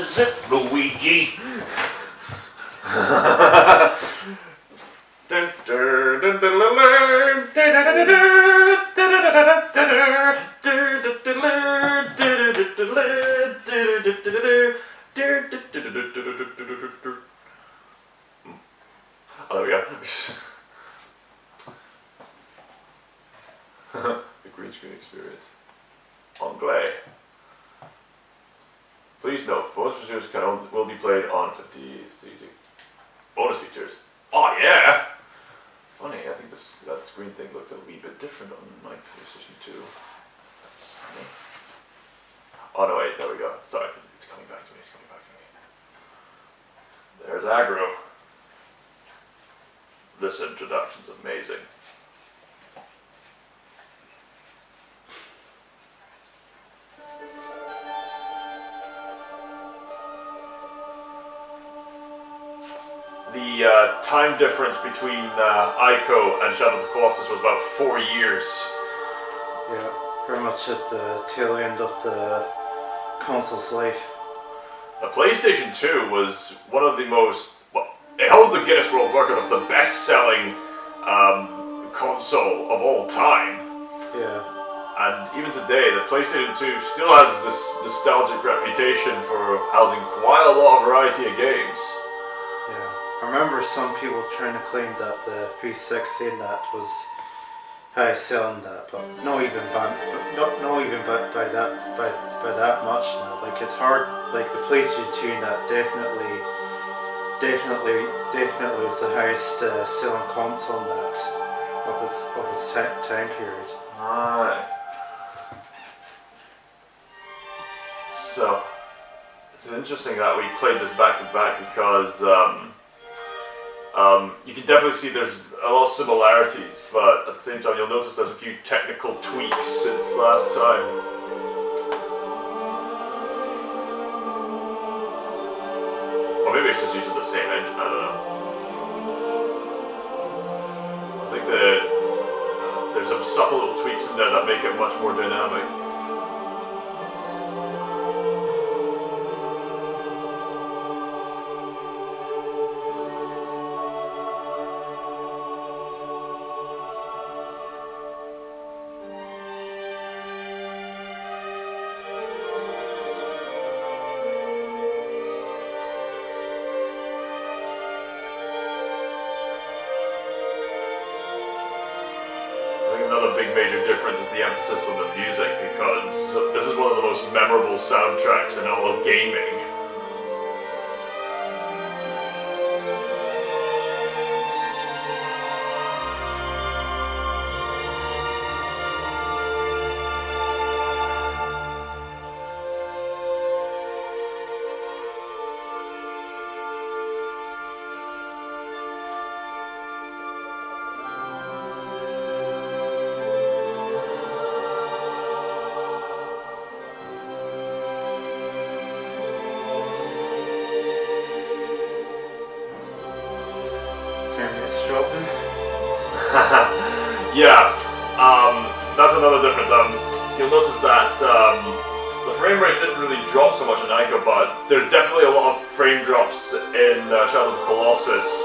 is it, Luigi? Oh, there we go. The green screen experience. Anglais. Please note, bonus features will be played on 50 easy. Bonus features. Oh yeah! Funny, I think that screen thing looked a wee bit different on my PlayStation 2. That's funny. Oh no, wait, there we go. Sorry, it's coming back to me, There's aggro. This introduction's amazing. The time difference between Ico and Shadow of the Colossus was about 4 years. Yeah, very much at the tail end of the console's life. The PlayStation 2 was one of the most, well, it holds the Guinness World Record of the best-selling console of all time. Yeah. And even today, the PlayStation 2 still has this nostalgic reputation for housing quite a lot of variety of games. Yeah. I remember some people trying to claim that the 360 and that was high selling that, but not even by that much now. Like it's hard. Like the PlayStation 2 and that definitely was the highest selling console in that of its time period. Alright. So it's interesting that we played this back to back because you can definitely see there's a lot of similarities, but at the same time you'll notice there's a few technical tweaks since last time. Or maybe it's just using the same engine, I don't know. I think that there's some subtle little tweaks in there that make it much more dynamic. Another big major difference is the emphasis on the music, because this is one of the most memorable soundtracks in all of gaming. Yeah, that's another difference. You'll notice that the frame rate didn't really drop so much in Ico, but there's definitely a lot of frame drops in Shadow of the Colossus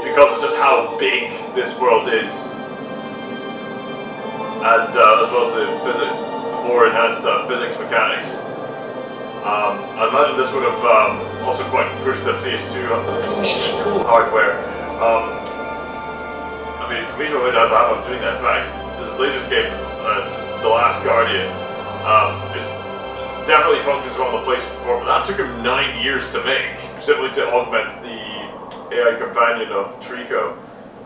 because of just how big this world is, and as well as the more enhanced physics mechanics. I imagine this would have also quite pushed the PS2 hardware. I mean, for me to really does I'm doing that. In fact, this latest game, The Last Guardian, it definitely functions well on the PlayStation 4, but that took him 9 years to make, simply to augment the AI companion of Trico.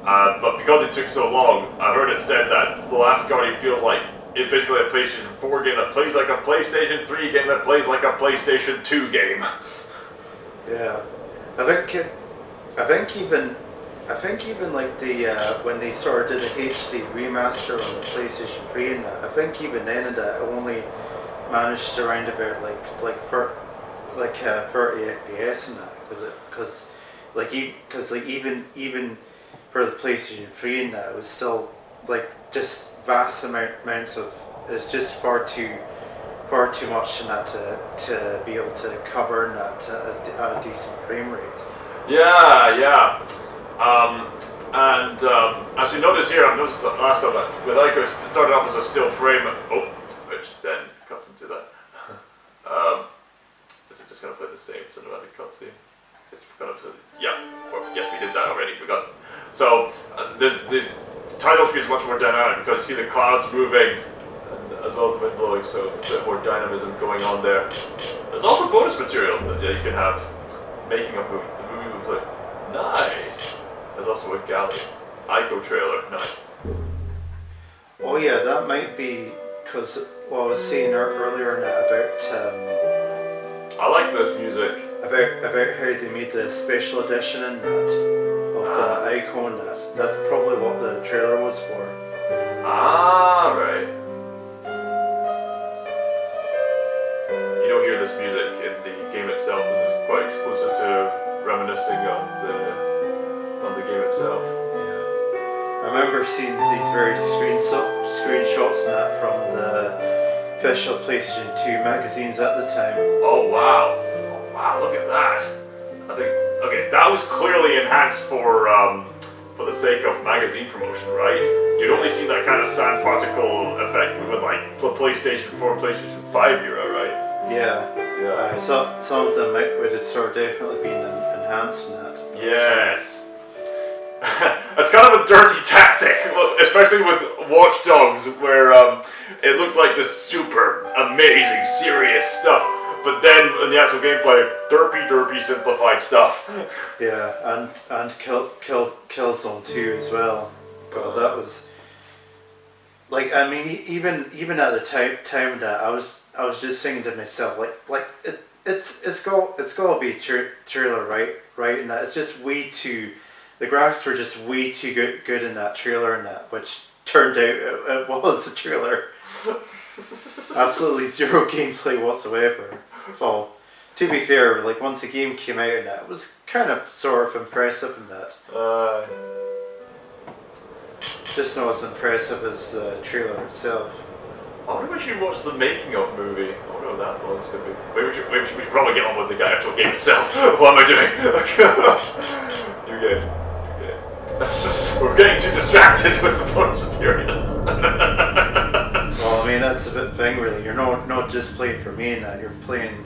But because it took so long, I've heard it said that The Last Guardian feels like it's basically a PlayStation 4 game that plays like a PlayStation 3 game that plays like a PlayStation 2 game. Yeah, I think even like the when they sort of did a HD remaster on the PlayStation 3 and that, I think even then it only managed around about like 30 FPS and that, because even for the PlayStation 3 and that, it was still like just vast amounts of, it's just far too far too much in that to be able to cover in that a decent frame rate. Yeah. As you notice here, I've noticed that last time that with Ico it started off as a still frame, which then cuts into that. Is it just going to play the same cinematic cutscene? Yes, we did that already. We got so the title screen is much more dynamic because you see the clouds moving, as well as the wind blowing, so there's a bit more dynamism going on there. There's also bonus material that you can have making of the movie we play. Nice. There's also a galley. Ico trailer. Nice. Oh yeah, that might be because what I was saying earlier about I like this music. About how they made the special edition in that of the Ico and that. That's probably what the trailer was for. Right. You don't hear this music in the game itself. This is quite exclusive to reminiscing on the game itself. Yeah. I remember seeing these various screenshots and that from the official PlayStation 2 magazines at the time. Oh wow, look at that. I think, okay, that was clearly enhanced for the sake of magazine promotion, right? You'd only see that kind of sand particle effect with like the PlayStation 4 and PlayStation 5 era, right? Yeah. Some of them would have sort of definitely been enhanced in that. Yes. That's kind of a dirty tactic, especially with Watch Dogs, where it looks like this super amazing, serious stuff, but then in the actual gameplay, derpy simplified stuff. Yeah, and Killzone 2 as well. God, that was like, I mean, even at the time that I was just thinking to myself, like it's got to be trailer, right, and that it's just way too. The graphics were just way too good in that trailer and that, which turned out it was a trailer. Absolutely zero gameplay whatsoever. Well, to be fair, like once the game came out and that, it was kind of sort of impressive in that. Just not as impressive as the trailer itself. I wonder if we should watch the making of movie. I wonder if that's how long it's going to be. Maybe we should probably get on with the actual game itself. What am I doing? You're good. We're getting too distracted with the bonus material. Well, I mean, that's the thing, really. You're not just playing for me and that, you're playing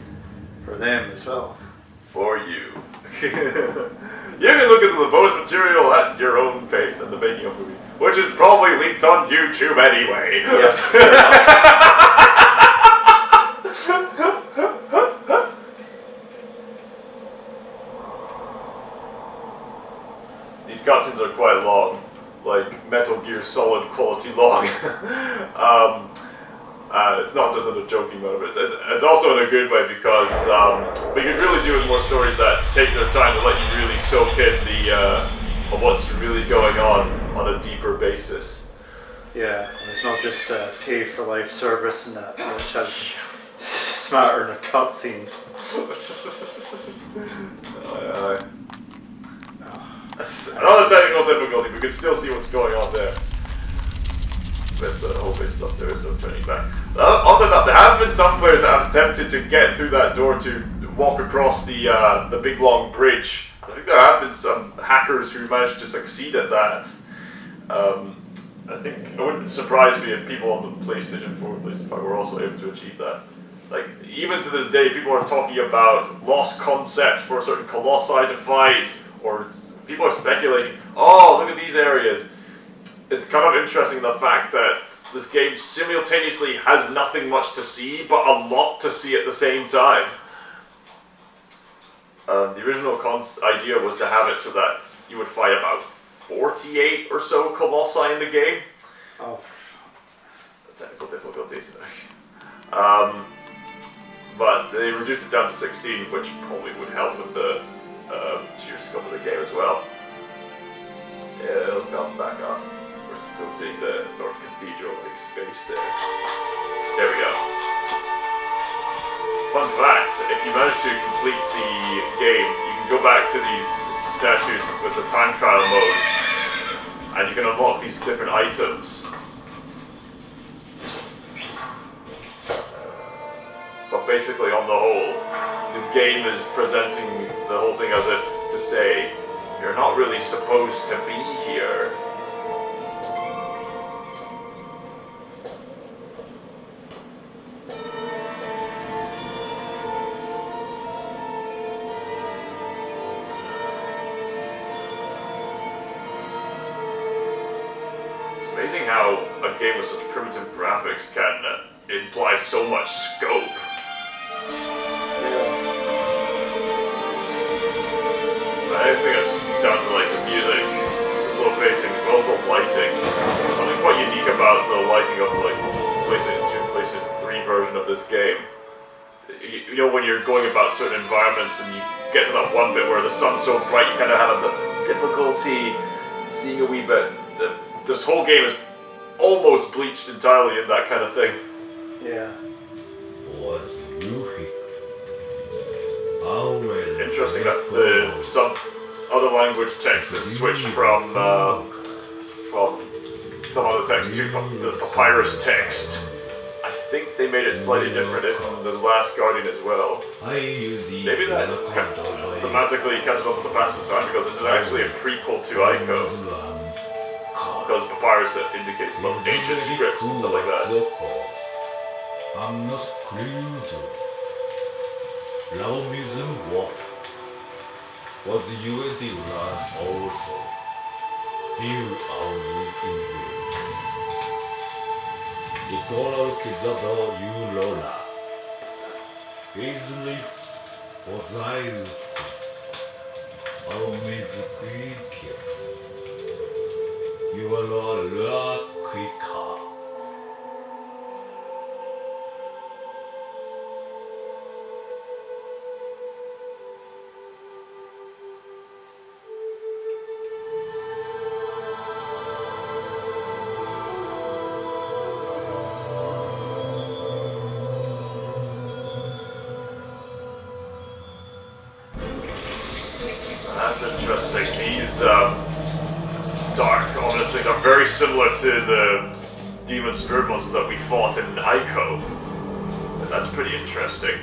for them as well. For you. You can look into the bonus material at your own pace and the making of the movie, which is probably linked on YouTube anyway. Yes. These cutscenes are quite long, like Metal Gear Solid quality long. It's not just in a joking mode, but it's also in a good way because we could really do with more stories that take their time to let you really soak in of what's really going on a deeper basis. Yeah, and it's not just a pay for life service and that, which has smattering of cutscenes. Another technical difficulty, we can still see what's going on there. With the whole base stuff, there is no turning back. Other than that, there have been some players that have attempted to get through that door to walk across the big long bridge. I think there have been some hackers who managed to succeed at that. I think it wouldn't surprise me if people on the PlayStation 4 and PlayStation 5 were also able to achieve that. Like, even to this day, people are talking about lost concepts for a certain Colossi to fight, or people are speculating, oh, look at these areas. It's kind of interesting the fact that this game simultaneously has nothing much to see, but a lot to see at the same time. The original idea was to have it so that you would fight about 48 or so Colossi in the game. Oh. The technical difficulties. But they reduced it down to 16, which probably would help with the sheer scope of the game as well. Yeah, it'll come back up. We're still seeing the sort of cathedral-like space there. There we go. Fun fact, if you manage to complete the game, you can go back to these statues with the time trial mode, and you can unlock these different items. But basically, on the whole, the game is presenting the whole thing as if to say, you're not really supposed to be here. It's amazing how a game with such primitive graphics can imply so much scope. I think it's down to like the music, the slow pacing, as well as the lighting. There's something quite unique about the lighting of like PlayStation 2 and PlayStation 3 version of this game. You know, when you're going about certain environments and you get to that one bit where the sun's so bright, you kind of have a difficulty seeing a wee bit. This whole game is almost bleached entirely in that kind of thing. Yeah. Interesting that some other language text is switched from some other text to the papyrus text. I think they made it slightly different in The Last Guardian as well. Maybe that thematically catches on to the passage of time because this is actually a prequel to Ico. Because papyrus indicates ancient scripts and stuff like that. Was you the last also? View houses in view. Equal Kizado Urola. Business was I. Always quick. You are all quicker. That's interesting. These dark, ominous things are very similar to the demon spirit monsters that we fought in Ico. That's pretty interesting.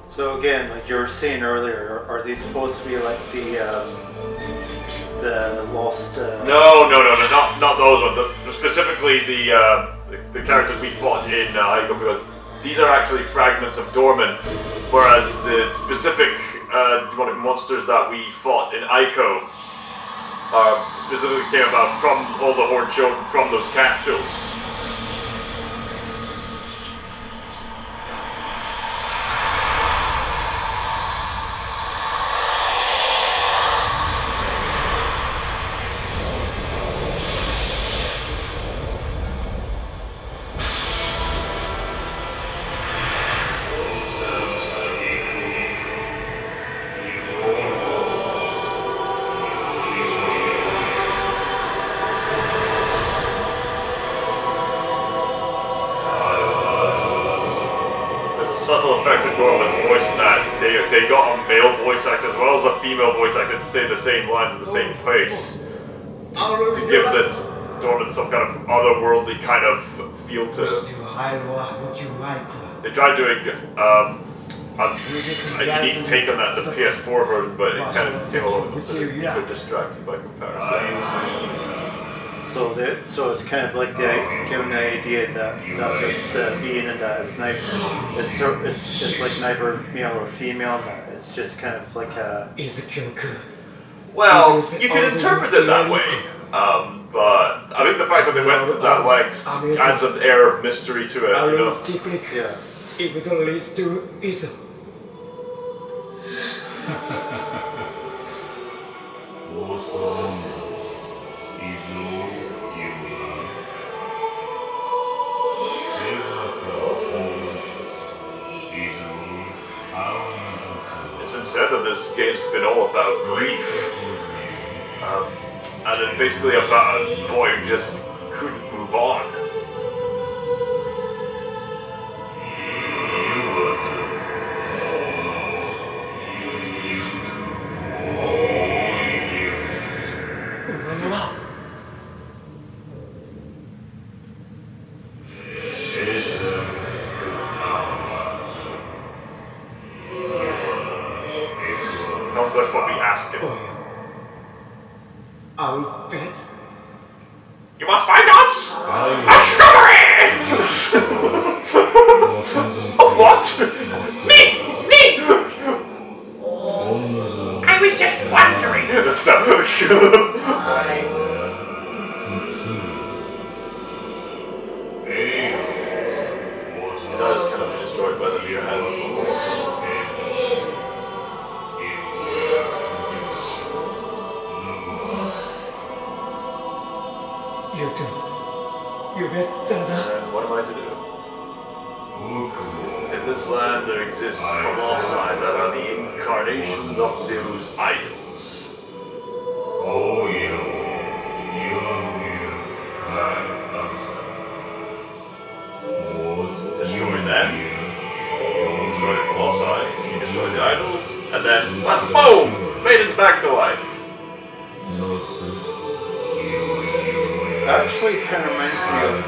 So again, like you were saying earlier, are these supposed to be like the lost? No, not those ones. Specifically the characters we fought in Ico, because these are actually fragments of Dorman, whereas the specific demonic monsters that we fought in Ico specifically came about from all the Horde children from those capsules. Subtle effect of Dorman's voice in that they got a male voice actor as well as a female voice actor to say the same lines at the same pace to give this Dorman some kind of otherworldly kind of feel to it. They tried doing a unique take on that in the PS4 version, but it kind of came a little bit distracting by comparison. So it's kind of like giving the idea that this being in that is it's like neither male or female. That it's just kind of like a. Well, you can interpret it that way, but I think the fact that they went to that length adds an air of mystery to it. You know? Yeah. If it leads to is. It's been said that this game's been all about grief, and it's basically about a boy who just couldn't move on. ask him. Our pet? You must find us! A shrubbery! What? Me! I was just wondering. That's not. That is kind of destroyed by the mere hand. You bet, Sanada. And what am I to do? In this land there exists Colossi that are the incarnations of those idols. Destroy them. Destroy the Colossi. You destroy the idols. And then, boom! Maiden's back to life. Actually, it kind of reminds me of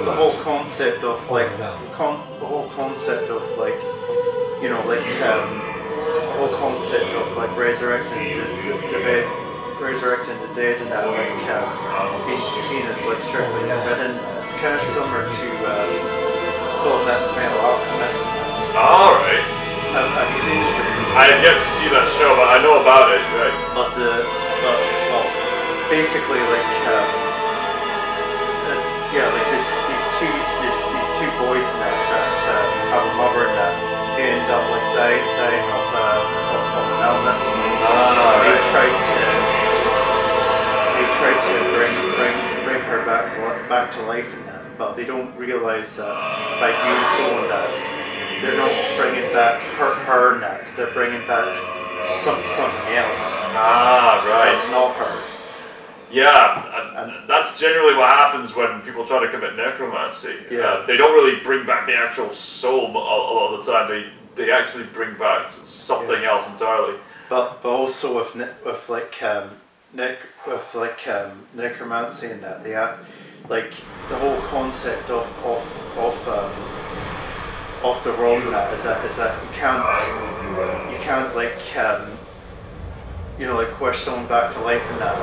the whole concept of like the whole concept of like the whole concept of like resurrecting the dead and that like being seen as like strictly forbidden. It's kind of similar to Full Metal Alchemist. Alright. Have you seen the show? I have yet to see that show, but I know about it, right? But basically like these two boys in that have a mother and that end up like dying of an illness. They tried to bring her back to life in that, but they don't realize that by doing so in that they're not bringing back her in that, they're bringing back something else. Ah, right. That's not her. Yeah, and that's generally what happens when people try to commit necromancy. Yeah. They don't really bring back the actual soul a lot of the time. They actually bring back something else entirely. But also with necromancy and that, they have like the whole concept of the world and that is that you can't like wish someone back to life and that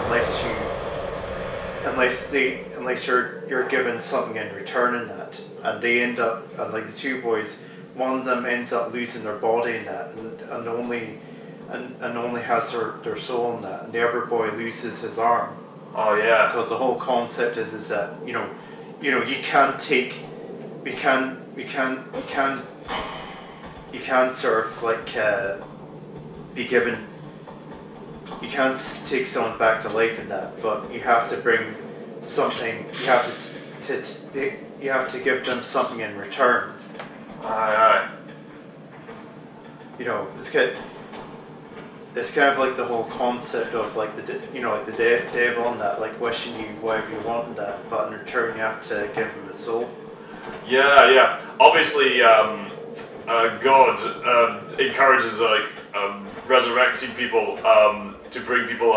unless you're given something in return in that, and they end up, and like the two boys, one of them ends up losing their body in that and only has their soul in that, and the other boy loses his arm. Oh yeah. Because the whole concept is that you can't sort of like be given. You can't take someone back to life in that, but you have to bring something. You have to give them something in return. Aye. It's kind of like the whole concept of like the devil and that, like wishing you whatever you want and that, but in return you have to give them the soul. Yeah. Obviously, God encourages resurrecting people to bring people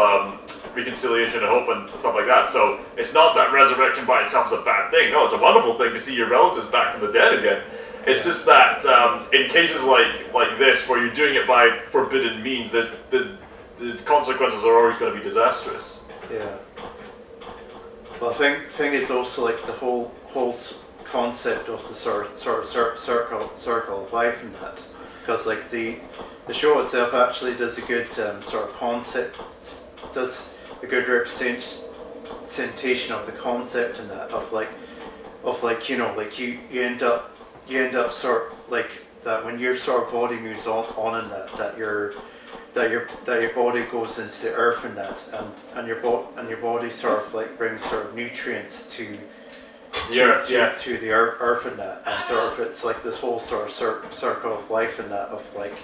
reconciliation and hope and stuff like that. So it's not that resurrection by itself is a bad thing. No, it's a wonderful thing to see your relatives back from the dead again. It's just that in cases like this, where you're doing it by forbidden means, the consequences are always going to be disastrous. Yeah. But I think it's also like the whole concept of the sort of circle of life in that, because like the show itself actually does a good sort of concept, does a good representation of the concept in that of you end up sort of like that when your sort of body moves on in that your body goes into the earth and that, and your body sort of like brings sort of nutrients to the earth and that, and sort of it's like this whole sort of circle of life and that of like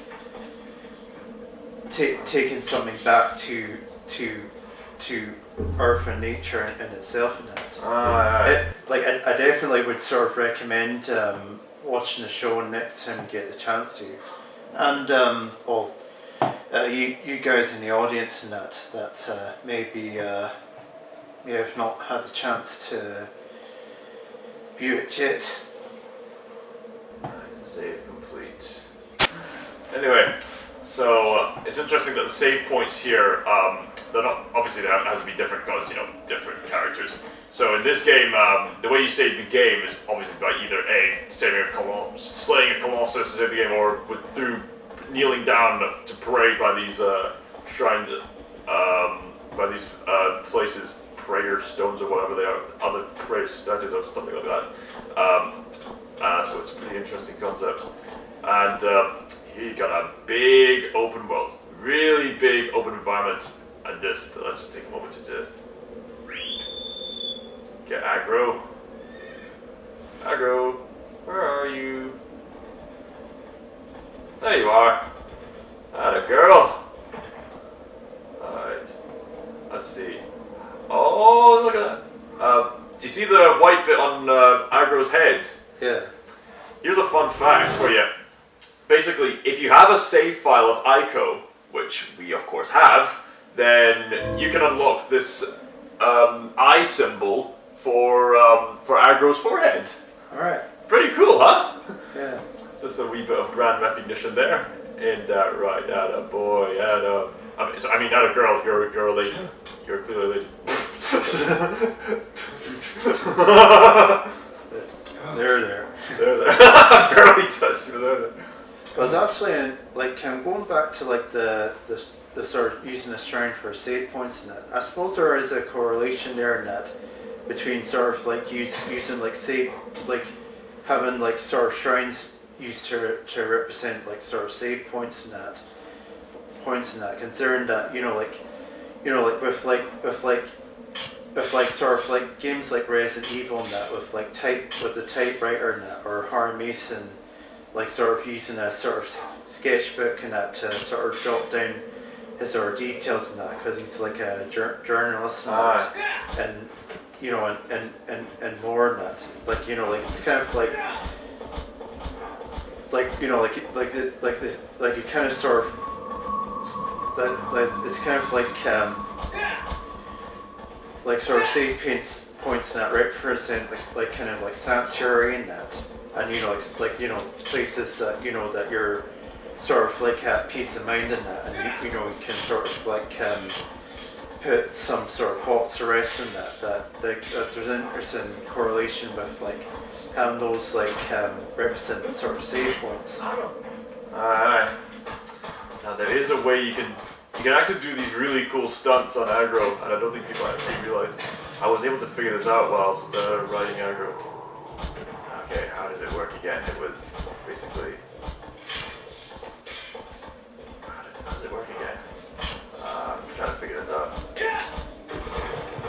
taking something back to earth and nature in itself and that. I definitely would sort of recommend watching the show next time you get the chance to, and you guys in the audience and that maybe have not had the chance to view it yet. Save complete. Anyway, So it's interesting that the save points here, they're not, obviously that has to be different because, different characters. So in this game, the way you save the game is obviously by either A, slaying a Colossus to save the game, or through kneeling down to pray by these shrines, by these places, prayer stones or whatever they are, other prayer statues or something like that. So it's a pretty interesting concept. And here you got a big open world, really big open environment. And let's just take a moment to just get aggro. Aggro, where are you? There you are. Atta girl. Alright. Let's see. Oh, look at that. Do you see the white bit on Aggro's head? Yeah. Here's a fun fact for you. Basically, if you have a save file of Ico, which we of course have, then you can unlock this eye symbol for Aggro's forehead. Alright. Pretty cool, huh? Yeah. Just a wee bit of brand recognition there. Ain't that right? Atta boy, atta... I mean, atta girl, you're a lady. You're clearly a lady. There. I barely touched you there. I was actually going back to the sort of using a shrine for save points in it. I suppose there is a correlation there in that between sort of using having sort of shrines used to represent sort of save points in that. Considering that with sort of games like Resident Evil and that with the typewriter and that, or Harry Mason sort of using a sort of sketchbook and that to sort of jot down his sort of details and that, because he's like a journalist and that, and and more than that. It's kind of you kind of sort of it's kind of sort of save points that represent kind of sanctuary and that, and places that that you're sort of have peace of mind in that, and you can sort of put some sort of thoughts to rest in that there's an interesting correlation with having those represent sort of save points. Alright. Now there is a way you can actually do these really cool stunts on aggro, and I don't think people actually realize. I was able to figure this out whilst riding aggro. Okay, how does it work again? It was basically... How does it work again? I'm trying to figure this out.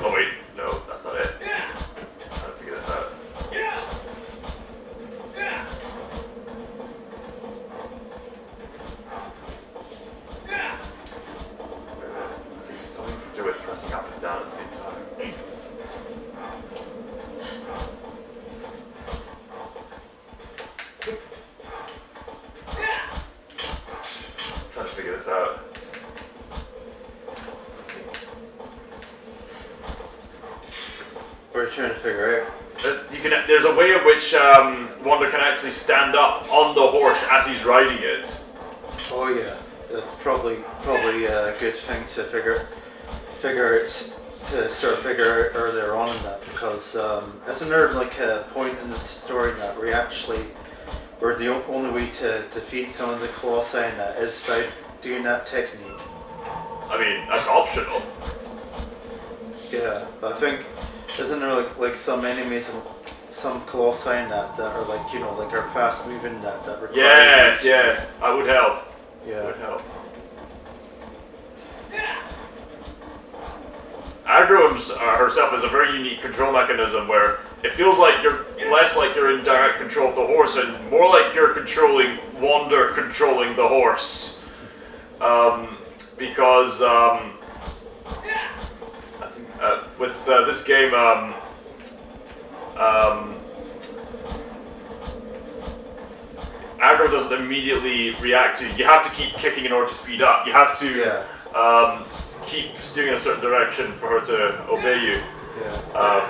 Oh wait, no, that's not it. I'm trying to figure this out. I think something to do with pressing up and down at the same time. Trying to figure this out. We're trying to figure out. There's a way in which Wanda can actually stand up on the horse as he's riding it. Oh yeah, that's probably a good thing to figure out, to sort of figure out earlier on in that, because it's another point in the story that we're the only way to defeat some of the Colossi and that is by doing that technique. I mean, that's optional. Yeah, but I think isn't there some enemies and some Colossi in that are are fast moving that require... Yes, I would help. Yeah. Would help. Aggro herself is a very unique control mechanism where it feels like you're less like you're in direct control of the horse and more like you're controlling Wander controlling the horse. Because I think with this game, aggro doesn't immediately react to you. You have to keep kicking in order to speed up. You have to keep steering in a certain direction for her to obey you. Yeah.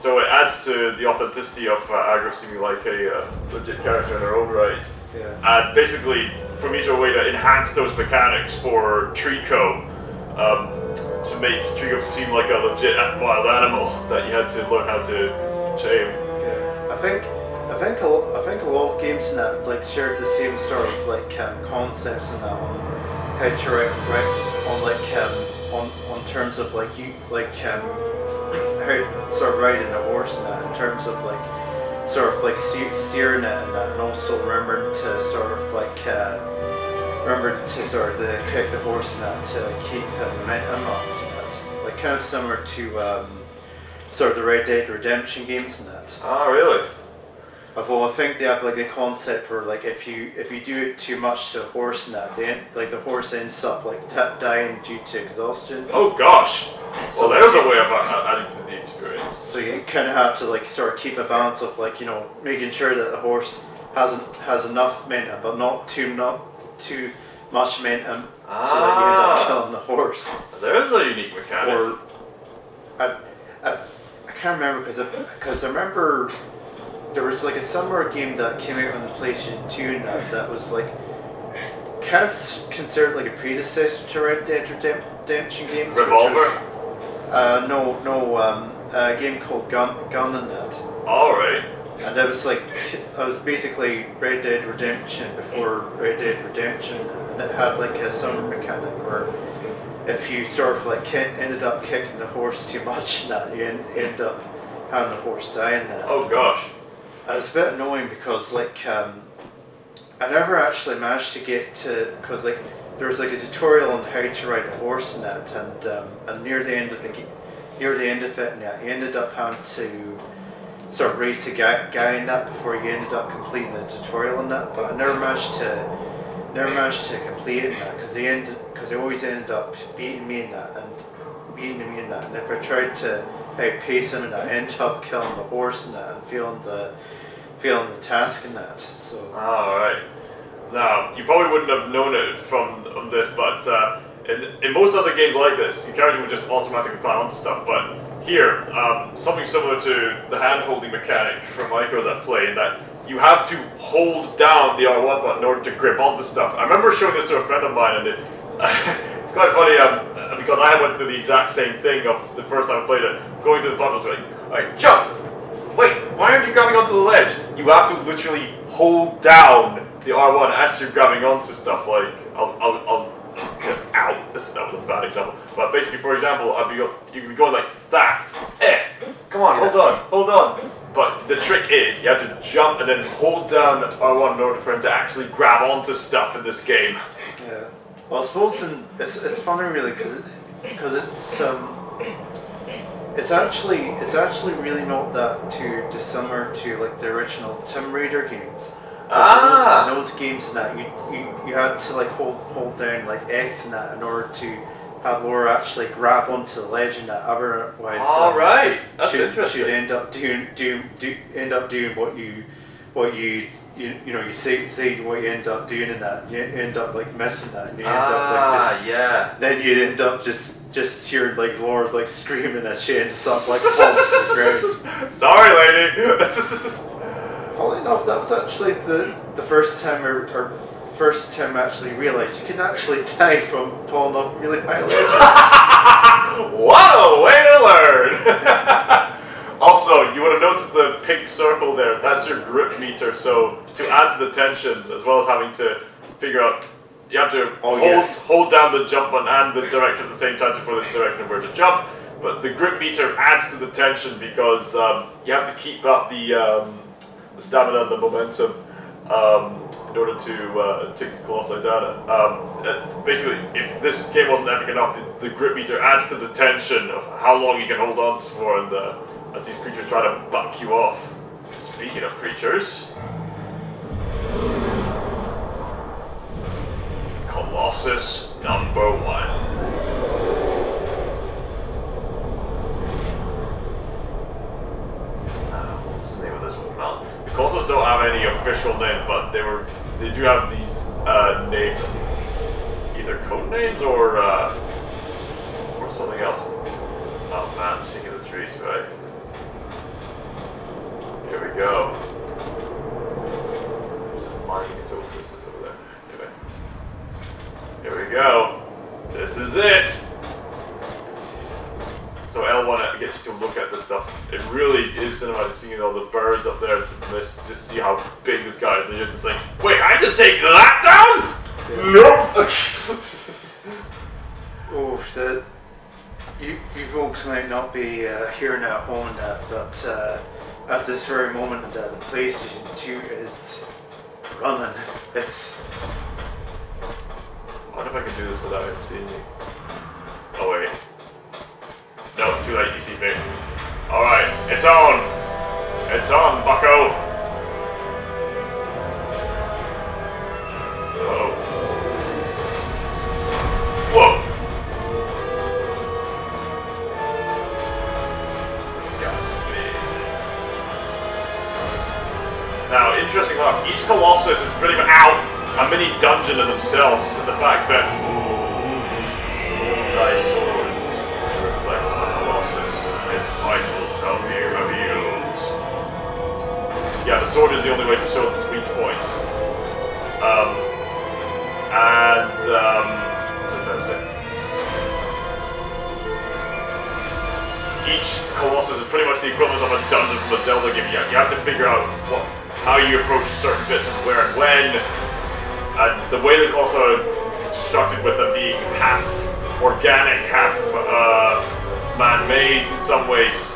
So it adds to the authenticity of aggro seeming like a legit character in her own right. Yeah. And basically, Fumito Ueda enhanced those mechanics for Trico to make Trico seem like a legit wild animal that you had to learn how to tame. Yeah, I think a lot of games in that like shared the same sort of like concepts in that on how to write on like on terms of like you like how sort of riding a horse and that in terms of like sort of like steering it and that, and also remembering to sort of like kick the horse and that to keep momentum up and that, like kind of similar to sort of the Red Dead Redemption games and that. Ah, really? Although I think they have like a concept where like if you do it too much to a horse and that, like the horse ends up like dying due to exhaustion. Oh gosh! So there's a way of adding to the experience. So you kind of have to like sort of keep a balance of like, you know, making sure that the horse has enough momentum, but not too much momentum, so that you end up killing the horse. There's a unique mechanic. Or I can't remember because I remember there was like a similar game that came out on the PlayStation 2 that was like kind of considered like a predecessor to Red Dead Redemption games. Revolver? A game called Gun and that. Alright. And it was basically Red Dead Redemption before Red Dead Redemption, and it had like a summer mechanic where if you sort of like ended up kicking the horse too much and that, you end up having the horse die in that. Oh gosh. It's a bit annoying because like I never actually managed to get to, because like there was like a tutorial on how to ride a horse and that, and near the end of it, and yeah, you ended up having to sort of race a guy in that before you ended up completing the tutorial in that. But I never managed to complete it in that because they always ended up beating me in that. And if I tried to outpace him and I ended up killing the horse in that and failing the task in that. So. Alright. Now, you probably wouldn't have known it from this, but in most other games like this, your character would just automatically climb onto stuff, but here, something similar to the hand-holding mechanic from Ico's at play, in that you have to hold down the R1 button in order to grip onto stuff. I remember showing this to a friend of mine, and it's quite funny because I went through the exact same thing of the first time I played it, going through the platforms, like, alright, jump! Wait, why aren't you grabbing onto the ledge? You have to literally hold down the R1 as you're grabbing onto stuff, like, I'll just out. That was a bad example. But basically, for example, you'd be going like that. Come on, hold on. But the trick is you have to jump and then hold down R1 in order for him to actually grab onto stuff in this game. Yeah. Well, I suppose it's funny really because it's actually really not that too dissimilar to like the original Tomb Raider games. In those games and that you had to like hold down like X and that in order to have Laura actually grab onto the ledge and that, otherwise that's interesting. She'd end up doing what you say what you end up doing in that. You end up like missing that, and you end up like then you'd end up just hearing like Laura like screaming at you and stuff like falling to the ground. Sorry, lady. Funnily enough, that was actually the first time I actually realised you can actually die from falling off really high ledges. What a way to learn! Also, you would have noticed the pink circle there. That's your grip meter. So to add to the tensions, as well as having to figure out, you have to hold down the jump button and the direction at the same time for the direction of where to jump. But the grip meter adds to the tension because you have to keep up the stamina and the momentum in order to take the Colossi down. Basically, if this game wasn't epic enough, the grip meter adds to the tension of how long you can hold on for, and as these creatures try to buck you off. Speaking of creatures, Colossus number 1. Colossus don't have any official name, but they do have these names. I think either code names or something else. Oh man, shaking the trees, right? Here we go. This is mining its own business over there. Anyway. we go. This is it. So L1 gets you to look at this stuff. It really is cinematic, seeing all the birds up there, the mist, just see how big this guy is. And you're just like, wait, I have to take that down? Nope. Oh, you folks might not be hearing at home that, but at this very moment, the PlayStation 2 is running. It's. I wonder if I can do this without him seeing me. Oh wait. No, too late, you see me. Alright, it's on! It's on, bucko! Uh-oh. Whoa! This guy's big. Now, interesting enough, each Colossus is pretty much a mini dungeon in themselves, and the fact that thy sword to reflect on the Colossus, its vitals shall be revealed. Yeah, the sword is the only way to show its weak points. What was I trying to say? Each Colossus is pretty much the equivalent of a dungeon from a Zelda game. You have to figure out how you approach certain bits and where and when. And the way the Colossus are constructed, with them being half organic, half man-made in some ways,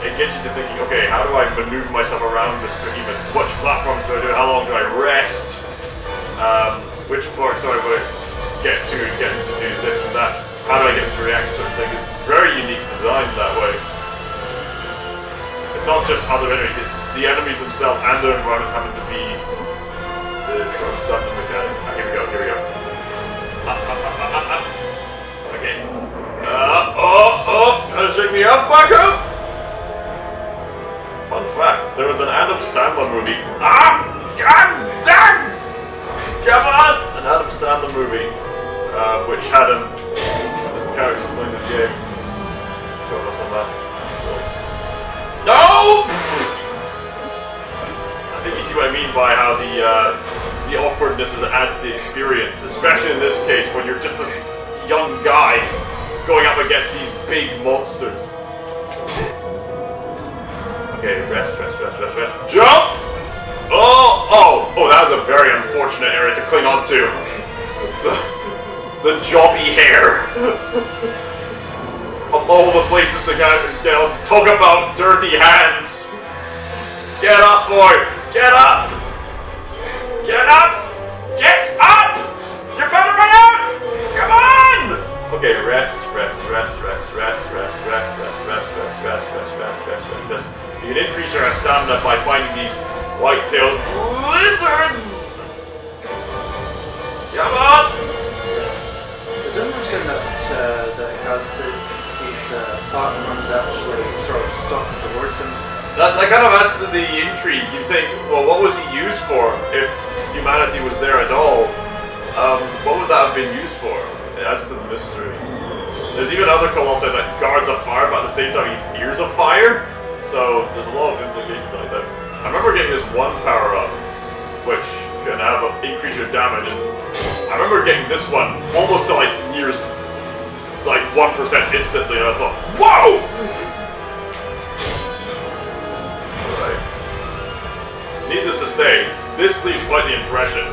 it gets you to thinking, okay, how do I maneuver myself around this behemoth? Which platforms do I do? How long do I rest? Which parts do I want to get to do this and that? How do I get them to react to certain things? It's very unique design that way. It's not just other enemies, it's the enemies themselves and their environments happen to be the sort of dungeon mechanic. Here we go. Okay. Trying to shake me up, bucko! Fun fact, there was an Adam Sandler movie. Dang! Come on! An Adam Sandler movie, which had the characters playing this game. Sort of on that. No! I think you see what I mean by how the awkwardness is added to the experience, especially in this case when you're just this young guy going up against these big monsters. Okay, rest. Jump! Oh, that was a very unfortunate area to cling on to. the jobby hair. Of all the places to get on, talk about dirty hands. Get up, boy! Get up! Get up! Get up! You're gonna run out! Come on! Okay, rest. You can increase your stamina by finding these white-tailed lizards! Come on! It's interesting that it has these platforms actually sort of stuck towards him. That kind of adds to the intrigue. You think, well, what was he used for if humanity was there at all? What would that have been used for? It adds to the mystery. There's even other Colossi that guards a fire, but at the same time he fears a fire. So there's a lot of implications like that. I remember getting this one power-up, which can increase your damage. And I remember getting this one almost to like 1% instantly, and I thought, whoa! Alright. Needless to say, this leaves quite the impression.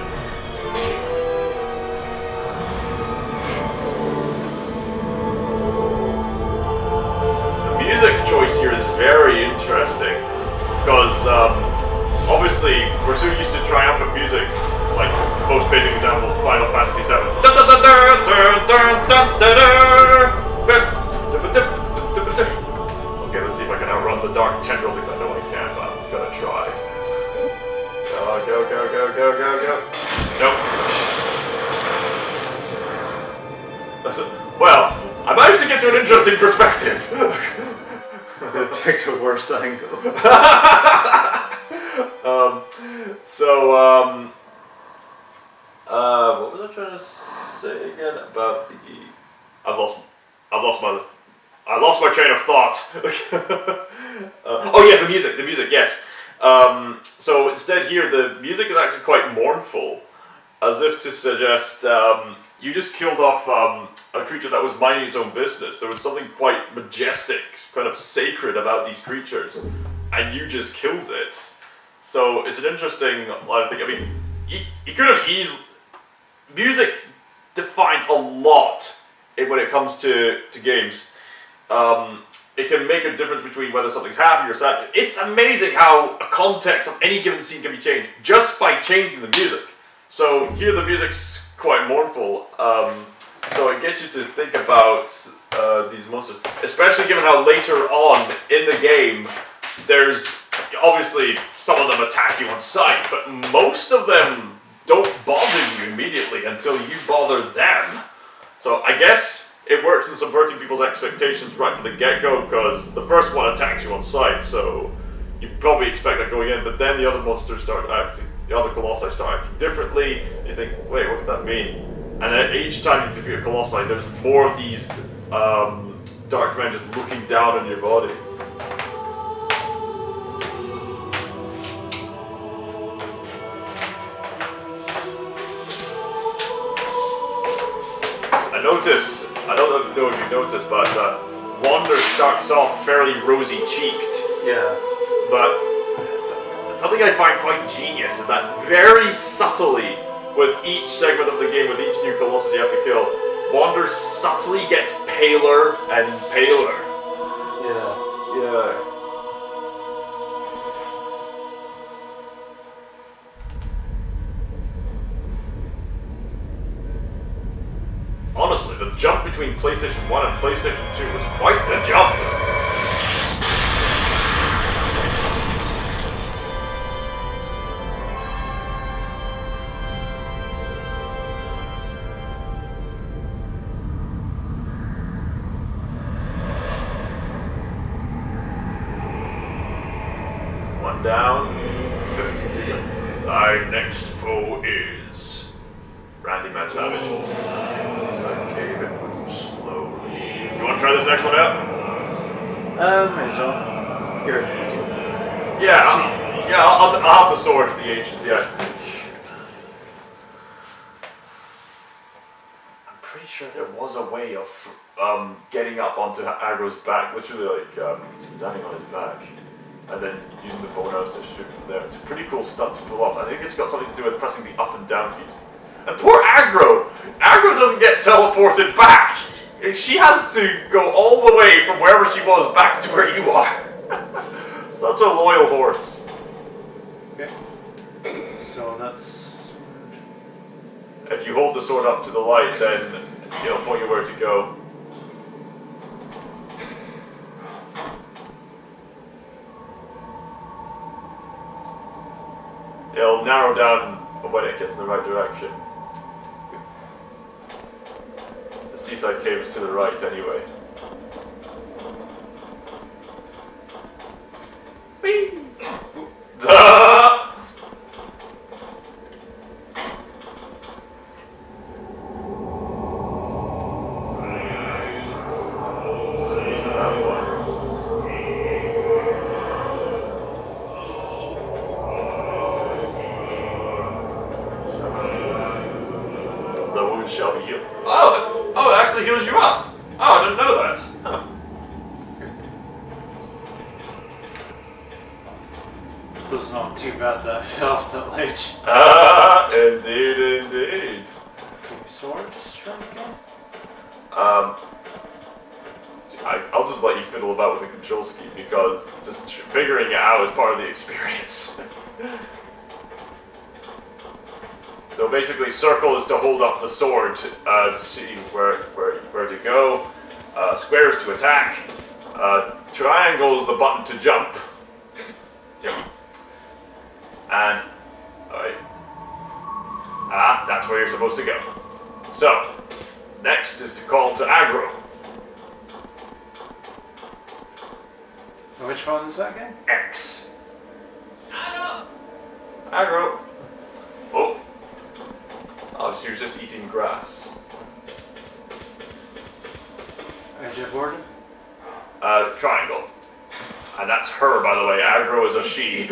The music choice here is very interesting, because obviously we're so used to triumphant music, like most basic example, Final Fantasy VII. Okay, let's see if I can outrun the dark tendril things. I know I can, but I'm gonna try. Go. Nope. Well, I managed to get to an interesting perspective. They picked a worse angle. What was I trying to say again about the? I lost my train of thought. Oh yeah, the music, yes. So instead here, the music is actually quite mournful, as if to suggest you just killed off a creature that was minding its own business. There was something quite majestic, kind of sacred about these creatures, and you just killed it. So it's an interesting line of thinking. I mean, you could have easily... Music defines a lot when it comes to games. It can make a difference between whether something's happy or sad. It's amazing how a context of any given scene can be changed just by changing the music. So here the music's quite mournful, so it gets you to think about these monsters, especially given how later on in the game, there's obviously some of them attack you on sight, but most of them don't bother you immediately until you bother them. So I guess it works in subverting people's expectations right from the get-go, because the first one attacks you on sight, so you probably expect that going in, but then the other monsters start acting, the other Colossi start acting differently. You think, wait, what could that mean? And then each time you defeat a Colossi, there's more of these dark men just looking down on your body. I don't know if you noticed, but Wander starts off fairly rosy-cheeked. Yeah. But something I find quite genius is that very subtly, with each segment of the game, with each new Colossus you have to kill, Wander subtly gets paler and paler. Yeah. Honestly, the jump between PlayStation 1 and PlayStation 2 was quite the jump. One down, 15 to go. Thy next foe is Randy Matt Savage. Cave and move slowly. You want to try this next one out? May as well. Here. Yeah, I'll have the sword of the ancients, yeah. I'm pretty sure there was a way of getting up onto Agro's back, literally like standing on his back, and then using the bow arrows to shoot from there. It's a pretty cool stunt to pull off. I think it's got something to do with pressing the up and down keys. And poor Agro! Agro doesn't get teleported back! She has to go all the way from wherever she was back to where you are. Such a loyal horse. Okay. So that's... If you hold the sword up to the light, then it'll point you where to go. It'll narrow down when it gets in the right direction. The seaside cave is to the right anyway. Whee! Duh! Shall be healed. Oh, it actually heals you up. Oh, I didn't know that. Huh. It was not too bad that I fell off that ledge. Ah, indeed. Okay, swords, try again. I'll just let you fiddle about with the control scheme because just figuring it out is part of the experience. So basically, circle is to hold up the sword to see where to go. Square is to attack. Triangle is the button to jump. Yep. And alright. That's where you're supposed to go. So next is to call to Aggro. Which one is that again? X. Aggro. Oh, she was just eating grass. Edge of order? Triangle. And that's her, by the way. Aggro is a she.